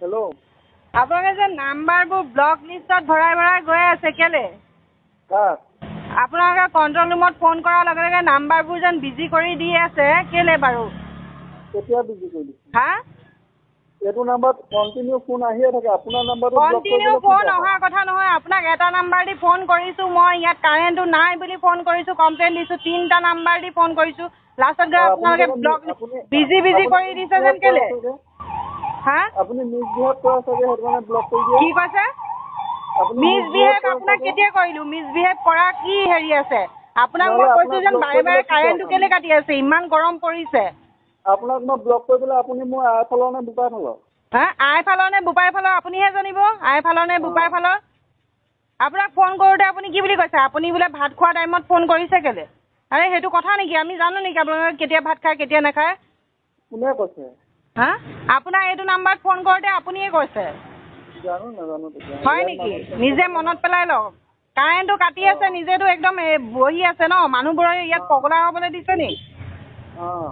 hello' আপোনালোকে যে নাম্বাৰবোৰ block লিষ্টত ভৰাই গৈ আছে কেলে কাক আপোনালোকে কণ্ট্ৰল ৰুমত ফোন কৰাৰ লগে লগে নাম্বাৰবোৰ যেন বিজি কৰি দি আছে কেলে বাৰু কেতিয়া বিজি কৰি দিছে হা এইটো নাম্বাৰত কণ্টিনিউ ফোন আহিয়ে থাকে আপোনাৰ নাম্বাৰটো ব্লক কণ্টিনিউ ফোন অহা কথা নহয় আপোনাক এটা নাম্বাৰ দি ফোন কৰিছোঁ মই ইয়াত কাৰেণ্টটো নাই বুলি ফোন কৰিছোঁ কমপ্লেইন দিছোঁ 3টা নাম্বাৰ দি ফোন কৰিছোঁ লাষ্টত গৈ আপোনালোকে ব্লক বিজি কৰি দিছে যেন কেলে হা আপুনি মিছবিহেভ কৰা চাগে সেইটো কাৰণে ব্লক কৰি দিয়ে কি কৈছে মিছবিহেভ আপোনাক কেতিয়া কৰিলোঁ মিছবিহেভ কৰা কি হেৰি আছে আপোনাক মই কৈছোঁ যেন বাৰে বাৰে কাৰেণ্টটো কেলে কাটি আছে ইমান গৰম পৰিছে আপোনাক মই ব্লক কৰি পেলাই আপুনি মোৰ আইফালৰ নে বোপাই ফালৰ হা আইফালৰ নে বোপাই ফালৰ আপুনিহে জানিব আইফালৰ নে বোপাই ফালৰ আপোনাক ফোন কৰোঁতে আপুনি কি বুলি কৈছে আপুনি বোলে ভাত খোৱা টাইমত ফোন কৰিছে কেলে আৰে সেইটো কথা নেকি আমি জানো নেকি আপোনালোকে কেতিয়া ভাত খায় কেতিয়া নাখায় কোনে কৈছে হা আপোনাৰ এইটো নাম্বাৰত ফোন কৰোঁতে আপুনিয়ে কৈছে জানো নাজানো তেতিয়া হয় নেকি নিজে মনত পেলাই লওক কাৰেণ্টটো কাটি আছে নিজেতো একদম বহি আছে ন মানুহবোৰৰ ইয়াত পগলা হ'বলৈ দিছে নি অঁ